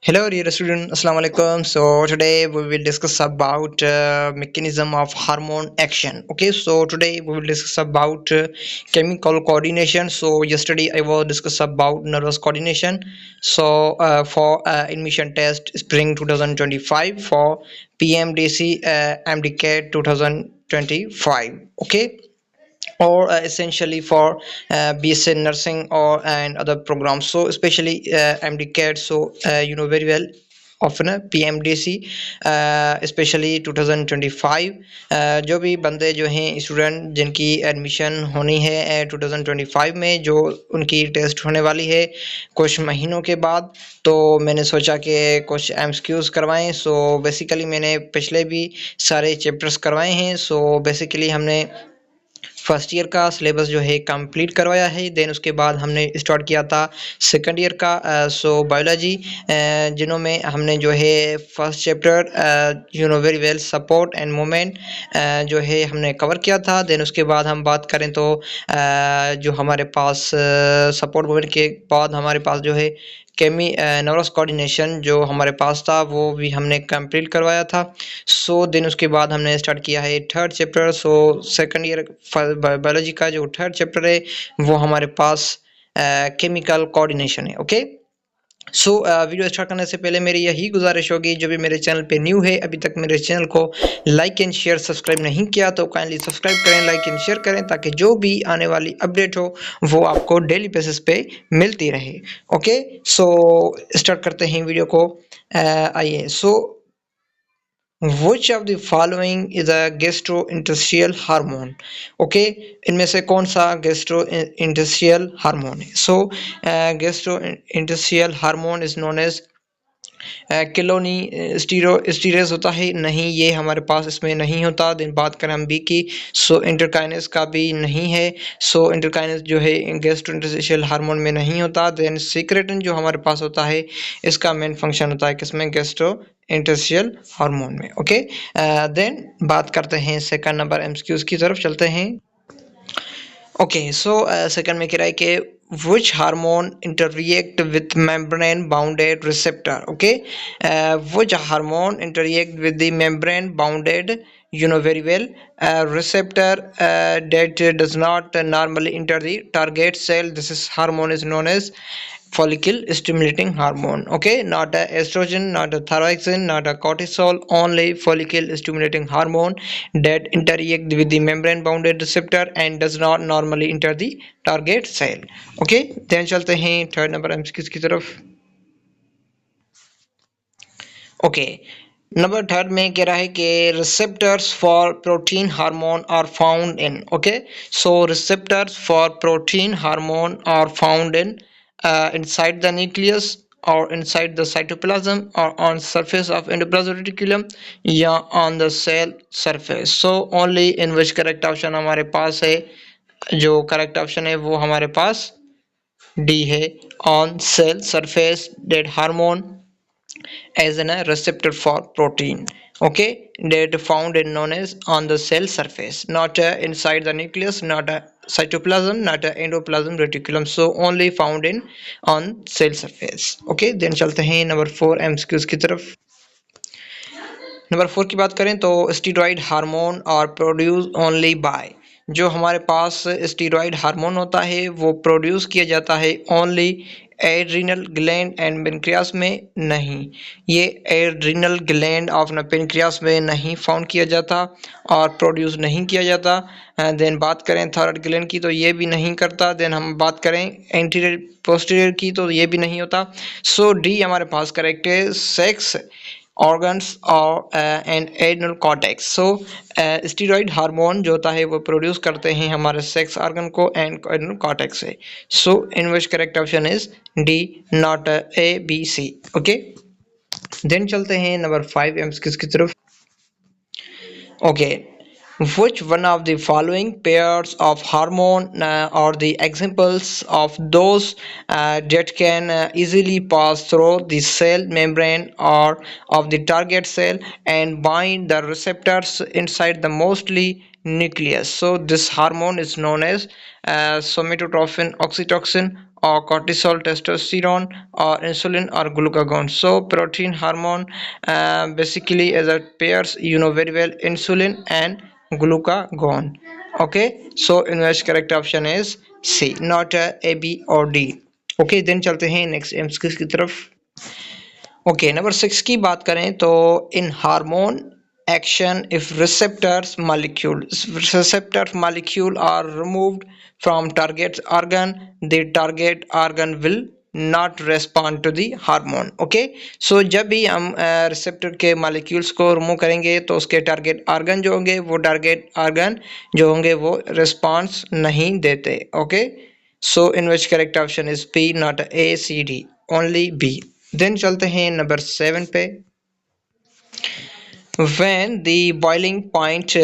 Hello, dear student. Assalamu alaikum. So today we will discuss about mechanism of hormone action. Okay, so today we will discuss about chemical coordination. So yesterday I was discuss about nervous coordination. So for admission test spring 2025 for PMDC MDCAT 2025. Okay, or essentially for BSc nursing or and other programs, so especially MD-CAT. So you know very well often PMDC specially 2025 जो भी बंदे जो हैं student जिनकी admission होनी है 2025 में, जो उनकी टेस्ट होने वाली है कुछ महीनों के बाद, तो मैंने सोचा कि कुछ एमसीक्यूज करवाएं। सो बेसिकली मैंने पिछले भी सारे चैप्टर्स करवाए हैं। सो बेसिकली हमने फर्स्ट ईयर का सिलेबस जो है कंप्लीट करवाया है। देन उसके बाद हमने स्टार्ट किया था सेकंड ईयर का सो बायोलॉजी, जिन्हों में हमने जो है first chapter you know very well support and movement जो है हमने कवर किया था। देन उसके बाद हम बात करें तो जो हमारे पास सपोर्ट मूवमेंट के बाद हमारे पास जो है नर्वस कोऑर्डिनेशन जो हमारे पास था वो भी हमने कंप्लीट करवाया था। सो देन उसके बाद हमने स्टार्ट किया है third chapter. So second year biology का जो थर्ड चैप्टर है वो हमारे पास केमिकल कोऑर्डिनेशन है। ओके, सो वीडियो स्टार्ट करने से पहले मेरी यही गुजारिश होगी, जो भी मेरे चैनल पे न्यू है, अभी तक मेरे चैनल को लाइक एंड शेयर सब्सक्राइब नहीं किया तो काइंडली सब्सक्राइब करें, लाइक एंड शेयर करें, ताकि जो भी आने वाली अपडेट हो वो आपको डेली बेसिस पे मिलती रहे। ओके, सो स्टार्ट करते हैं वीडियो को। आइए, so Which of the following is a gastrointestinal hormone? Okay, इनमें से कौन सा gastrointestinal हार्मोन है? So gastrointestinal hormone is known as किलोनी स्टीरेज होता है। नहीं, ये हमारे पास इसमें नहीं होता। दिन बात करें हम बी की, सो इंटरकाइनेस का भी नहीं है। सो इंटरकाइनेस जो है गैस्ट्रोइंटेस्टिशियल हार्मोन में नहीं होता। देन सीक्रेटिन जो हमारे पास होता है इसका मेन फंक्शन होता है किसमें? गैस्ट्रो इंटेस्टिशियल हार्मोन में। ओके, देन बात करते हैं सेकंड नंबर एमसीक्यूज की तरफ चलते हैं। ओके, सो सेकंड में कह रहा है कि which hormone interact with membrane bounded receptor? Okay, which hormone interact with the membrane bounded, you know very well, receptor that does not normally enter the target cell? This is hormone is known as follicle stimulating hormone. Okay, not a estrogen, not a thyroxine, not a cortisol, only follicle stimulating hormone that interact with the membrane bounded receptor and does not normally enter the target cell. Okay, then चलते हैं third number MCQs की तरफ। Okay, number third में कह रहा है कि receptors for protein hormone are found in. Okay, so receptors for protein hormone are found in inside the nucleus or inside the cytoplasm or on surface of endoplasmic reticulum या on the cell surface. So only in which correct option हमारे पास है? जो correct option है वो हमारे पास D है, on cell surface that hormone as a receptor for protein. Okay, that found in known as on the cell surface, not inside the nucleus, not a cytoplasm, not a endoplasm reticulum, so only found in on cell surface. Okay, then चलते हैं number 4 MCQs की तरफ। Number 4 की बात करें तो steroid hormone और produce only by, जो हमारे पास स्टीरॉयड हार्मोन होता है वो प्रोड्यूस किया जाता है only adrenal gland and pancreas में। नहीं, ये एड्रिनल ग्लैंड ऑफ न पेनक्रियास में नहीं फाउंड किया जाता और प्रोड्यूस नहीं किया जाता। देन बात करें थायराइड ग्लैंड की तो ये भी नहीं करता। देन हम बात करें एंटीरियर पोस्टीरियर की तो ये भी नहीं होता। सो डी हमारे पास करेक्ट है, सेक्स organs और and adrenal cortex. So steroid hormone जो होता है वो प्रोड्यूस करते हैं हमारे सेक्स ऑर्गन को एंड एड्रिनल कॉर्टेक्स से। So in which correct option is D, not A B C. Okay, then चलते हैं नंबर 5 एमसीक्यूज की तरफ। Okay, which one of the following pairs of hormone are the examples of those that can easily pass through the cell membrane or of the target cell and bind the receptors inside the mostly nucleus? So this hormone is known as somatotrophin, oxytocin or cortisol, testosterone, or insulin or glucagon. So protein hormone basically as a pairs, you know very well, insulin and glucagon. Okay, so inverse correct option is C, not A, B or D. Okay, then चलते हैं next MCQ की तरफ. Okay, number 6 की बात करें तो इन hormone action if receptor molecule are removed from target organ, the target organ will not respond to the hormone. Okay, so जब भी हम रिसेप्टर के मॉलिक्यूल्स को रिमूव करेंगे तो उसके टारगेट ऑर्गन जो होंगे वो टारगेट ऑर्गन जो होंगे वो रिस्पॉन्स नहीं देते. Okay, so in which correct option is P, not A C D, only B. Then चलते हैं नंबर 7 पे. When the boiling point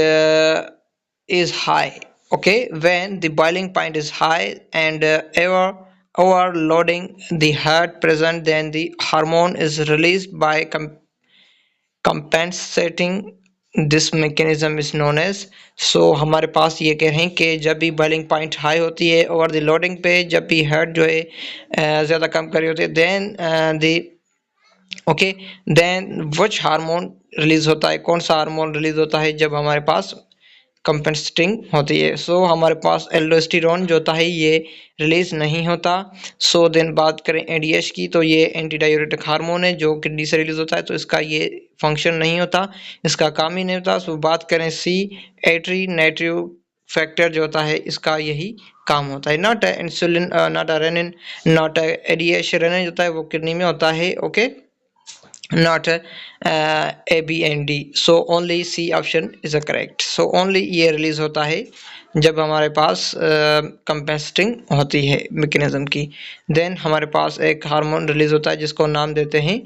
is high, okay, when the boiling point is high and overloading the heart present, then the hormone is released by compensating. This mechanism is known as. so हमारे पास ये कह रहे हैं कि जब भी boiling point high होती है ओवर द लोडिंग पे, जब भी heart जो है ज़्यादा काम कर रही होती है, then the okay, then which hormone release होता है, कौन सा हार्मोन रिलीज होता है जब हमारे पास कंपेंसेटिंग होती है. सो हमारे पास एल्डोस्टेरोन जो होता है ये रिलीज नहीं होता. सो देन बात करें एडीएच की तो ये एंटी डायूरेटिक हार्मोन है जो किडनी से रिलीज होता है, तो इसका ये फंक्शन नहीं होता, इसका काम ही नहीं होता. सो बात करें सी, एट्री नाइट्रियो फैक्टर जो होता है इसका यही काम होता है. Not insulin, not renin, not ADH. Renin जो होता है वो किडनी में होता है. Okay, not A, B and D. So only C option is a correct. So only ये रिलीज होता है जब हमारे पास कंपेंसेटिंग होती है मैकेनिज्म की. देन हमारे पास एक हार्मोन रिलीज होता है जिसको नाम देते हैं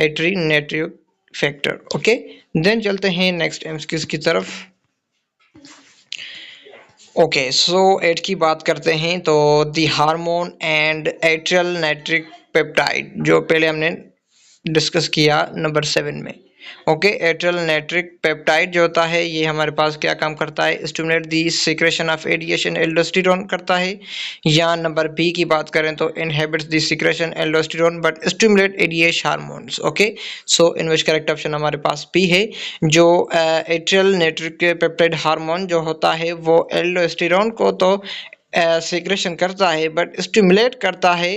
एड्रीनेट्रियो फैक्टर. ओके, देन चलते हैं नेक्स्ट एमसीक्यूज की तरफ. ओके, सो 8 की बात करते हैं तो the hormone and atrial nitric peptide जो पहले हमने डिस्कस किया नंबर 7 में. ओके, एट्रियल नाइट्रिक पेप्टाइड जो होता है ये हमारे पास क्या काम करता है, स्टिमुलेट दी सिक्रेशन ऑफ एडिएशन एल्डोस्टेरोन करता है. या नंबर बी की बात करें तो inhibits the secretion aldosterone but stimulate ADH hormones. Okay, so in which correct option हमारे पास बी है. जो एट्रियल नाइट्रिक पेप्टाइड हार्मोन जो होता है वो एल्डोस्टेरोन को तो सिक्रेशन करता है बट स्टिमुलेट करता है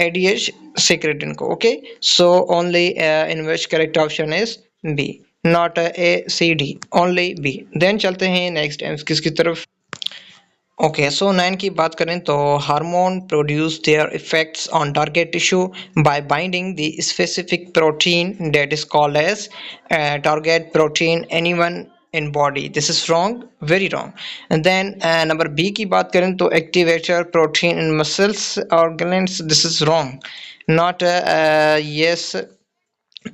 ADH secretin को. Okay, so only in which correct option is B, not A, C, D, only B. Then चलते हैं नेक्स्ट एमसीक्यूज की तरफ. ओके, सो 9 की बात करें तो hormone produce their effects on target tissue by binding the specific protein that is called as target protein anyone in body. This is wrong, very wrong. And then number B की बात करें तो activator protein in muscles or glands. This is wrong, not yes,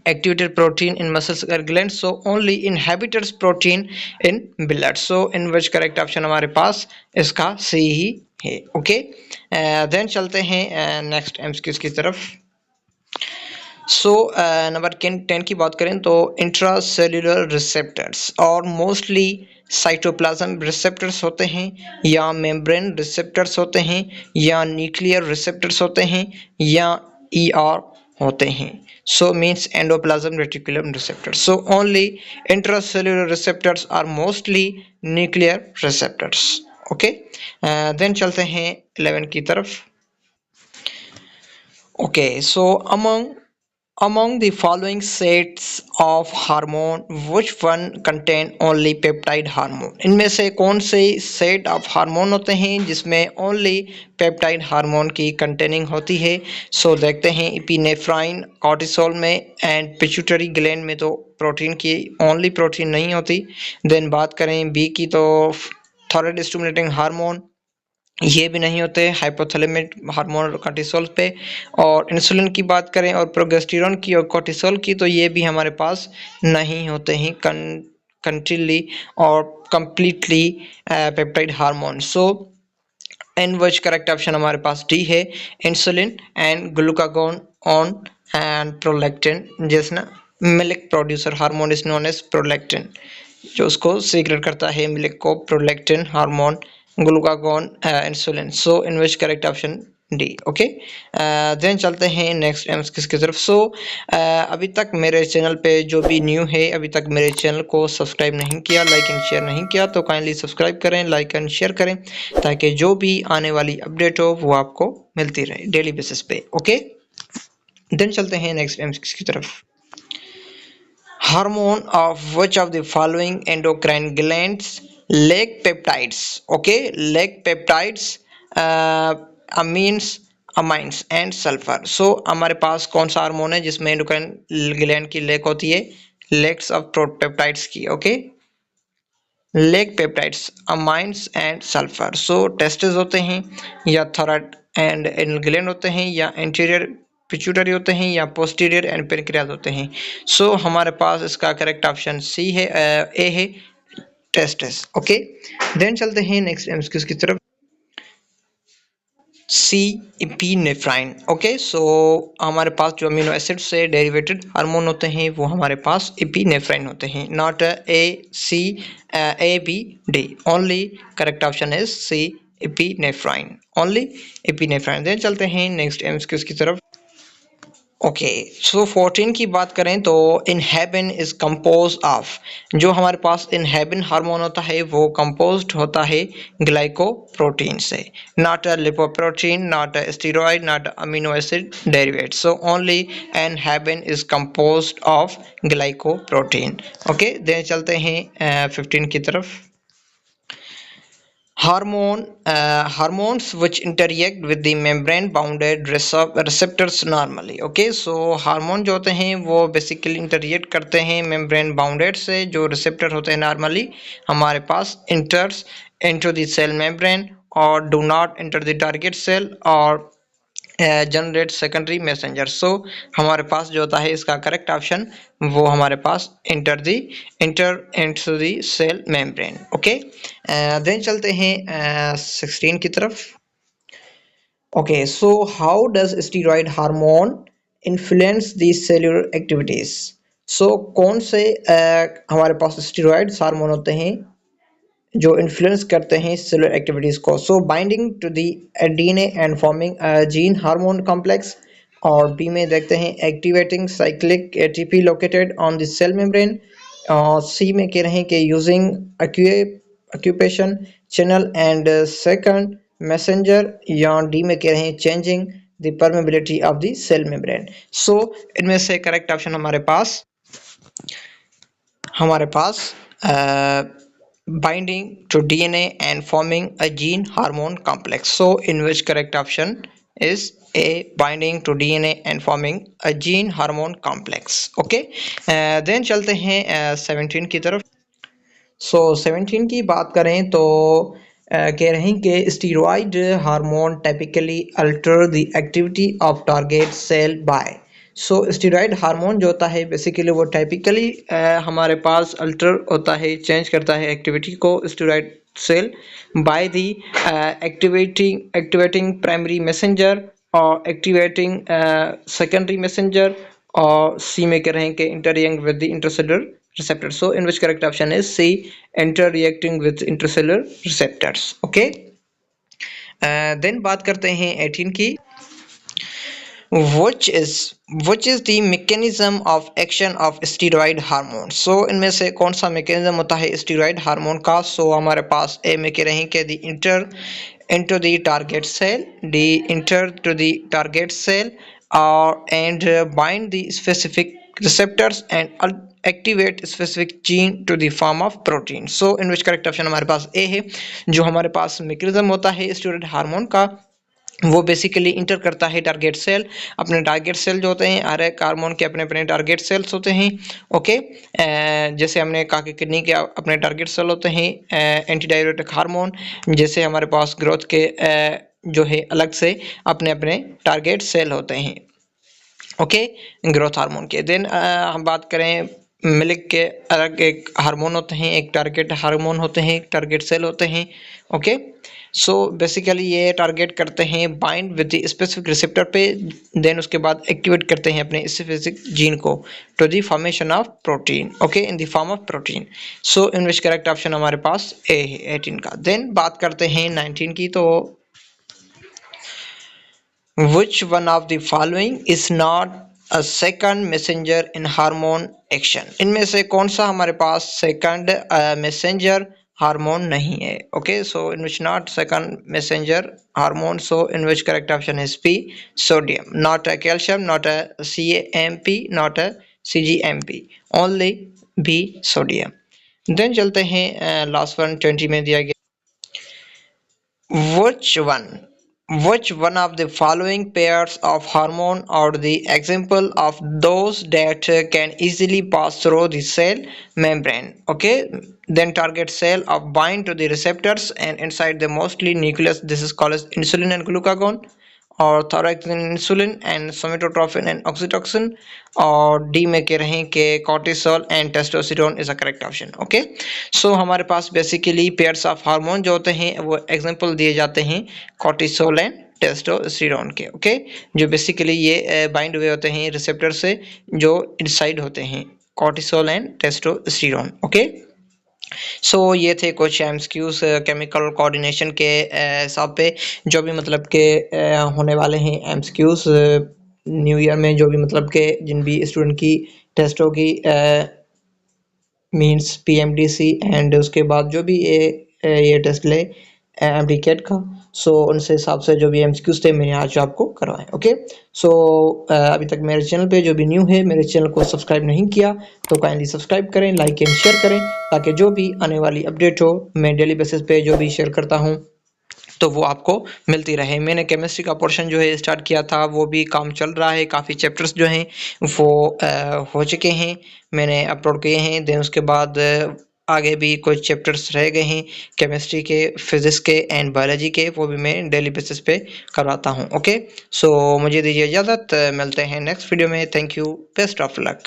activated protein in muscles or glands. So only inhibitors protein in blood. So in which correct option हमारे पास इसका C ही है. Okay, then चलते हैं next MCQs की तरफ. So number 10 की बात करें तो इंट्रासेल्यूलर रिसेप्टर्स और मोस्टली साइटोप्लाज्म रिसेप्टर्स होते हैं या मेम्ब्रेन रिसेप्टर्स होते हैं या न्यूक्लियर रिसेप्टर्स होते हैं या ER होते हैं. So means endoplasm reticulum receptors. So only intracellular receptors are mostly nuclear receptors. Okay, then चलते हैं 11 की तरफ. Okay, so among the following sets of hormone which one contain only peptide hormone. इनमें से कौन से सेट ऑफ हार्मोन होते हैं जिसमें ओनली पेप्टाइड हार्मोन की कंटेनिंग होती है. सो देखते हैं इपिनेफ्राइन कॉर्टिसोल में एंड पिट्यूटरी ग्लैंड में तो प्रोटीन की ओनली प्रोटीन नहीं होती. देन बात करें बी की तो थायराइड स्टिमुलेटिंग हार्मोन ये भी नहीं होते हाइपोथैलेमिक हार्मोन कॉर्टिसोल पे. और इंसुलिन की बात करें और प्रोजेस्टेरोन की और कॉर्टिसोल की तो ये भी हमारे पास नहीं होते हैं कंटिन्यूली और completely peptide hormone. So in which correct option हमारे पास डी है, insulin and glucagon on and prolactin. जैसे ना milk producer hormone is known as prolactin, जो उसको सीक्रेट करता है मिल्क को, prolactin hormone, glucagon, insulin. So in which correct option D. Okay, then चलते हैं नेक्स्ट एमसीक्यूज की तरफ। सो अभी तक मेरे चैनल पे जो भी न्यू है, अभी तक मेरे चैनल को सब्सक्राइब नहीं किया, लाइक एंड शेयर नहीं किया, तो काइंडली सब्सक्राइब करें, लाइक एंड शेयर करें, ताकि जो भी आने वाली अपडेट हो वो आपको मिलती रहे डेली बेसिस पे। ओके, देन चलते हैं नेक्स्ट एमसीक्यूज की तरफ। Hormone of which of the following endocrine glands lack peptides? Okay, lack peptides, amines, amines and sulfur. So हमारे पास कौन सा हार्मोन है जिसमें एंडोक्राइन ग्लैंड की लैक होती है? लैक्स ऑफ पेप्टाइड्स की। Okay, leg peptides, amines and sulphur. So testis होते हैं, या थोराइड एंड एनल ग्लैंड होते हैं, या एंटीरियर पिट्यूटरी होते हैं, या पोस्टीरियर एंड पेनक्रियाज होते हैं। सो हमारे पास इसका करेक्ट ऑप्शन सी है, ए है, टेस्टिस। ओके, देन चलते हैं नेक्स्ट एमसीक्यूज की तरफ। सी इपिनेफ्राइन। ओके, सो हमारे पास जो अमीनो एसिड से डेरिवेटेड हार्मोन होते हैं वो हमारे पास इपिनेफ्राइन होते हैं, not A C A B D. Only correct option is C epinephrine, only epinephrine. Then चलते हैं नेक्स्ट एमसीक्यूज की तरफ। ओके, सो 14 की बात करें तो इनहेबिन इज कंपोज ऑफ, जो हमारे पास इनहेबिन हार्मोन होता है वो कंपोज्ड होता है ग्लाइकोप्रोटीन से, not a lipoprotein, not a steroid, not amino acid derivate. So only inhibin is composed of glycoprotein. Okay, then चलते हैं 15 की तरफ। Hormones which interact with the membrane bounded receptors normally. Okay, so hormone जो होते हैं वो basically इंटरिएक्ट करते हैं मेम्ब्रेन बाउंडेड से, जो रिसेप्टर होते हैं नॉर्मली हमारे पास enters into the cell membrane और do not enter the target cell और जनरेट सेकेंडरी मैसेंजर। सो हमारे पास जो होता है इसका करेक्ट ऑप्शन वो हमारे पास enter into the cell membrane. Okay, then चलते हैं 16 की तरफ। Okay, so how does steroid hormone influence the cellular activities? So कौन से हमारे पास स्टीरॉयड हार्मोन होते हैं जो इन्फ्लुएंस करते हैं सेलुलर एक्टिविटीज को? So binding to the DNA and forming gene hormone complex, और बी में देखते हैं activating cyclic ATP located on the cell membrane, और सी में कह रहे हैं कि using occupation channel and second messenger, या डी में कह रहे हैं changing the permeability of the cell membrane. So इनमें से करेक्ट ऑप्शन हमारे पास binding to DNA and forming a gene hormone complex. So in which correct option is A, binding to DNA and forming a gene hormone complex. Okay, then चलते हैं 17 की तरफ। So 17 की बात करें तो कह रहे हैं कि steroid hormone typically alter the activity of target cell by. So steroid hormone जो होता है बेसिकली वो टाइपिकली हमारे पास अल्टर होता है, चेंज करता है एक्टिविटी को steroid cell by the activating primary messenger और एक्टिवेटिंग सेकेंडरी मैसेंजर, और सी में कह रहे हैं कि interacting with the intercellular receptor. So in which correct option is C, interreacting with intracellular receptors. Okay, then बात करते हैं 18 की। which is the mechanism of action of steroid hormone? So इनमें से कौन सा mechanism होता है steroid hormone का? So हमारे पास A में कह रहे हैं कि the enter into the target cell, D enter to the target cell and bind the specific receptors and activate specific gene to the form of protein. So in which correct option हमारे पास A है। जो हमारे पास mechanism होता है steroid hormone का वो basically inter करता है टारगेट सेल। अपने टारगेट सेल जो होते हैं हर एक हार्मोन के अपने अपने टारगेट सेल्स होते हैं। ओके, जैसे हमने कहा कि किडनी के अपने टारगेट सेल होते हैं, एंटी डायरेटिक हार्मोन जैसे हमारे पास ग्रोथ के जो है अलग से अपने अपने टारगेट सेल होते हैं। ओके, ग्रोथ हार्मोन के। देन हम बात करें मिल्क के अलग एक हार्मोन होते हैं, एक टारगेट हार्मोन होते हैं, एक टारगेट सेल होते हैं। ओके, सो बेसिकली ये टारगेट करते हैं bind with the specific receptor पे, देन उसके बाद एक्टिवेट करते हैं अपने स्पेसिफिक जीन को to the formation of protein. Okay, in the form of protein. So in which correct option हमारे पास ए है 18 का। देन बात करते हैं 19 की। तो Which one of the following is not a second messenger in hormone action? इनमें से कौन सा हमारे पास second messenger hormone नहीं है? Okay, so in which not second messenger hormone, so in which correct option is B, sodium, not a calcium, not a CAMP, not a CGMP, only B, sodium. Then चलते हैं last one 20 में दिया गया which one of the following pairs of hormone are the example of those that can easily pass through the cell membrane? Okay, then target cell of bind to the receptors and inside the mostly nucleus. This is called as insulin and glucagon, और thyroxine insulin and somatotropin and oxytocin, और D में कह रहे हैं कि cortisol and testosterone is a correct option. Okay, so हमारे पास basically pairs of hormone जो होते हैं वो एग्जांपल दिए जाते हैं कॉर्टिसोल एंड टेस्टोस्टेरोन के. ओके, जो बेसिकली ये बाइंड हुए होते हैं रिसेप्टर से जो इनसाइड होते हैं cortisol and testosterone. Okay, so ये थे कुछ एमसीक्यूज केमिकल कोऑर्डिनेशन के हिसाब पे जो भी मतलब के होने वाले हैं एमसीक्यूज न्यू ईयर में, जो भी मतलब के जिन भी स्टूडेंट की टेस्ट होगी मींस पीएमडीसी एंड उसके बाद जो भी ये टेस्ट ले एमडीकेट का, सो उनसे हिसाब से जो भी एमसीक्यूज थे मैंने आज आपको करवाए. ओके, सो अभी तक मेरे चैनल पे जो भी न्यू है मेरे चैनल को सब्सक्राइब नहीं किया तो काइंडली सब्सक्राइब करें, लाइक एंड शेयर करें ताकि जो भी आने वाली अपडेट हो मैं डेली बेसिस पे जो भी शेयर करता हूँ तो वो आपको मिलती रहे. मैंने केमिस्ट्री का पोर्शन जो है स्टार्ट किया था वो भी काम चल रहा है, काफ़ी चैप्टर्स जो हैं वो हो चुके हैं, मैंने अपलोड किए हैं. देन उसके बाद आगे भी कुछ चैप्टर्स रह गए हैं केमिस्ट्री के, फिजिक्स के एंड बायोलॉजी के, वो भी मैं डेली बेसिस पे करवाता हूँ. ओके, सो मुझे दीजिए इजाज़त, मिलते हैं नेक्स्ट वीडियो में. Thank you, best of luck.